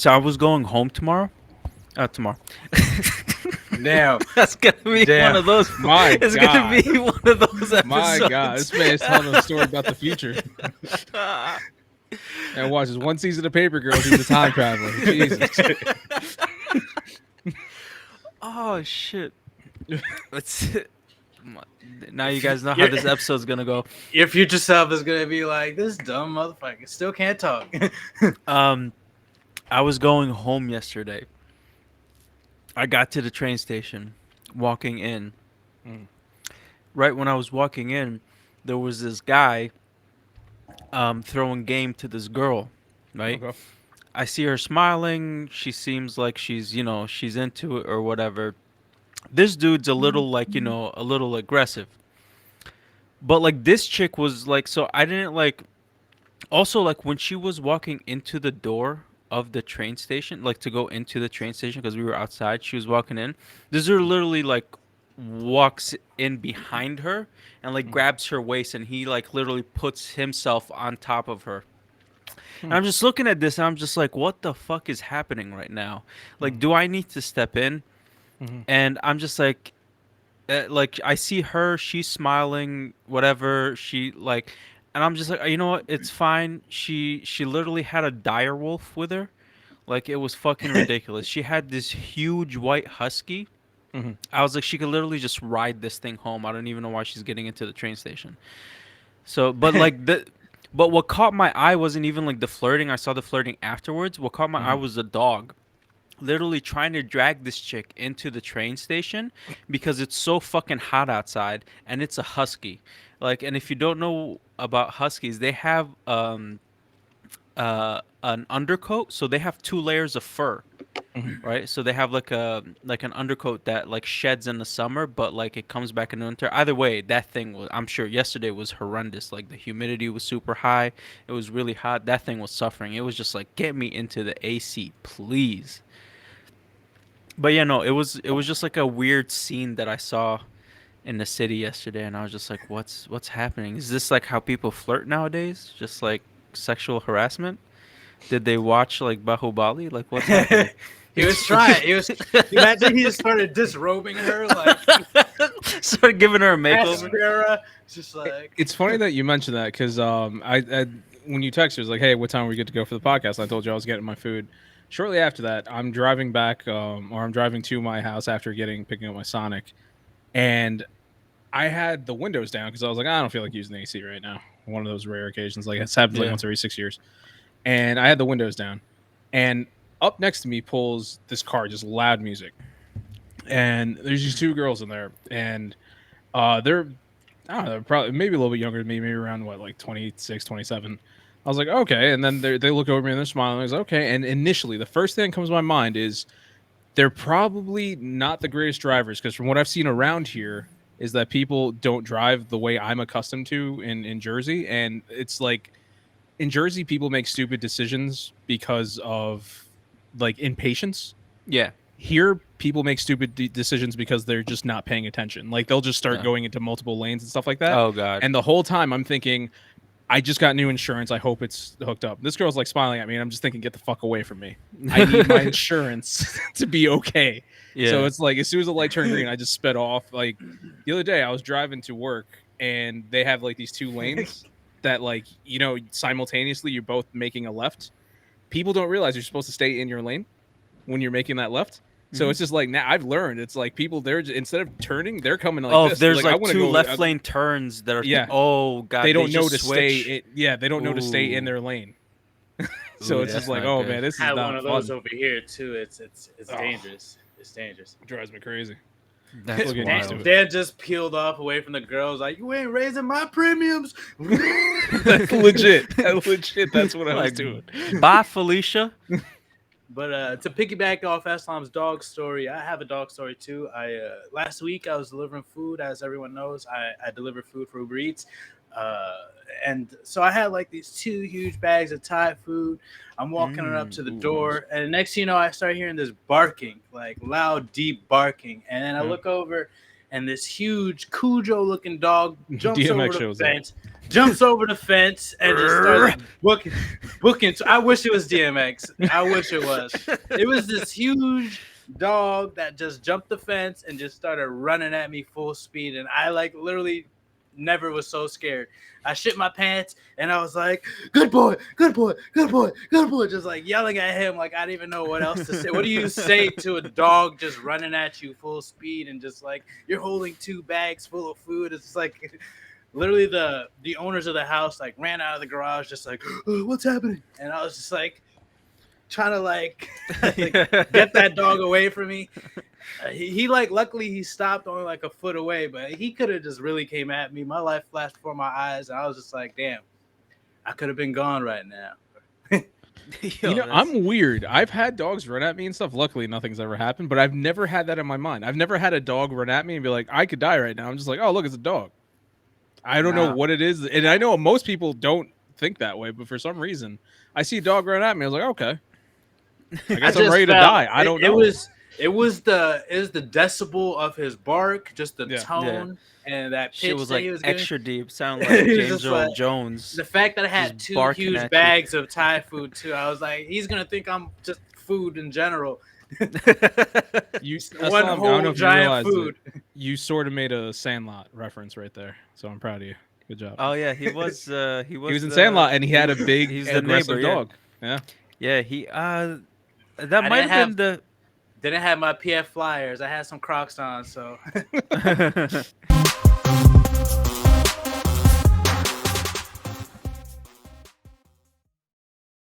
So I was going home tomorrow. Tomorrow. Damn, That's gonna be one damn. of those. My It's gonna God. be one of those My God. episodes. This man is telling a story about the future. And watch this one season of Paper Girls. He's a time traveler. Jesus. Oh shit! Let's. Now you If you, guys know how your, this episode's gonna go. your future self is gonna be like, this dumb motherfucker still can't talk. Um, I was going home yesterday. I got to the train station, walking in. Mm, Right when I was walking in, there was this guy throwing game to this girl. Right, okay. I see her smiling. She seems like she's into it or whatever. This dude's a little like, a little aggressive. But like this chick was like, so I didn't like, also like when she was walking into the door of the train station, like to go into the train station because we were outside, she was walking in. This dude literally like walks in behind her and like Mm, grabs her waist, and he like literally puts himself on top of her. And mm, I'm just looking at this and I'm just like, what the fuck is happening right now? Like, mm, do I need to step in? mm, And I'm just like I see her, she's smiling, whatever. She like, and I'm just like, you know what? It's fine. She literally had a dire wolf with her. Like it was fucking ridiculous. She had this huge white husky. mm, I was like, she could literally just ride this thing home. I don't even know why she's getting into the train station. So, but what caught my eye wasn't even like the flirting. I saw the flirting afterwards. What caught my eye mm. was the dog literally trying to drag this chick into the train station because it's so fucking hot outside, and it's a husky. Like, and if you don't know about huskies, they have an undercoat, so they have two layers of fur, right? So they have like an undercoat that like sheds in the summer, but like it comes back in the winter. Either way, that thing was, I'm sure yesterday was horrendous. Like the humidity was super high. It was really hot. That thing was suffering. It was just like, get me into the AC, please. But yeah, no, it was just like a weird scene that I saw in the city yesterday, and I was just like, what's happening? Is this like how people flirt nowadays? Just like sexual harassment? Did they watch like Bahubali? Like what's happening? He was trying. He was. Imagine he just started disrobing her like Started giving her a makeover. Aspera. Just like It's funny that you mentioned that because I when you texted, it was like, "Hey, what time are we good to go for the podcast?" I told you I was getting my food. Shortly after that, I'm driving back, or I'm driving to my house after picking up my Sonic, and I had the windows down because I was like, I don't feel like using the AC right now. One of those rare occasions, like it's happens like Yeah. once every 6 years, and I had the windows down, and up next to me pulls this car, just loud music, and there's these two girls in there, and they're I don't know, probably maybe a little bit younger than me, maybe around what, like 26, 27. I was like, okay. And then they look over me and they're smiling. I was like, okay. And initially, the first thing that comes to my mind is they're probably not the greatest drivers because from what I've seen around here is that people don't drive the way I'm accustomed to in Jersey. And it's like in Jersey, people make stupid decisions because of like impatience. Yeah. Here, people make stupid decisions because they're just not paying attention. Like they'll just start Yeah. going into multiple lanes and stuff like that. Oh god. And the whole time I'm thinking, I just got new insurance. I hope it's hooked up. This girl's like smiling at me, and I'm just thinking, get the fuck away from me. I need my insurance to be okay. Yeah. So it's like as soon as the light turned green, I just sped off. Like the other day, I was driving to work, and they have like these two lanes that, like, simultaneously you're both making a left. People don't realize you're supposed to stay in your lane when you're making that left. So Mhm. it's just like now I've learned it's like people instead of turning, they're coming like Oh, if this. They're there's I like want to two go. left lane turns that are Yeah. oh god, They don't know just to switch. stay. They don't know to stay in Ooh. their lane. So Ooh, it's just that's like, not oh good. man, this is had one not of those fun. over here too. It's Oh. dangerous. It's dangerous. It drives me crazy. That's Still getting used to wild. it. Dan just peeled off away from the girls, like, you ain't raising my premiums. That's legit. That's what I was Like, doing. bye, Felicia. But to piggyback off Eslam's dog story, I have a dog story too. I last week I was delivering food, as everyone knows. I deliver food for Uber Eats, uh, and so I had like these two huge bags of Thai food. I'm walking it up to the Ooh, door, and next thing you know, I start hearing this barking, like loud, deep barking, and then I Yeah. look over, and this huge Cujo-looking dog jumps DMX over the shows up. fence. jumps over the fence and just starts booking. So I wish it was DMX. I wish it was. It was this huge dog that just jumped the fence and just started running at me full speed, and I like literally never was so scared. I shit my pants and I was like, "Good boy, good boy, good boy, good boy," just like yelling at him like I didn't even know what else to say. What do you say to a dog just running at you full speed and just like you're holding 2 bags full of food? It's like literally the owners of the house like ran out of the garage just like, "Oh, what's happening?" And I was just like trying to like, like get that dog away from me. He like luckily he stopped only like a foot away, but he could have just really came at me. My life flashed before my eyes, and I was just like, damn, I could have been gone right now. You know, I'm weird. I've had dogs run at me and stuff. Luckily, nothing's ever happened, but I've never had that in my mind. I've never had a dog run at me and be like, I could die right now. I'm just like, oh, look, it's a dog. I don't know Nah. what it is. And I know most people don't think that way, but for some reason, I see a dog run at me. I was like, okay. I guess I'm just ready to felt- die. I don't know. It was the decibel of his bark, just the Yeah. tone and that pitch Shit was that like he was giving. extra deep. Sound like He was James just Earl like- Jones. The fact that I had Just 2 barking huge at you. bags of Thai food too, I was like, he's gonna think I'm just food in general. You, One Eslam, I don't know whole if you giant realized food. it. You sort of made a Sandlot reference right there, so I'm proud of you. Good job. Oh yeah, he was. He was in Sandlot, and he had a big, He's the aggressive neighbor, yeah. dog. Yeah. Yeah, he. That I might didn't have been the. Didn't have my PF flyers. I had some Crocs on, so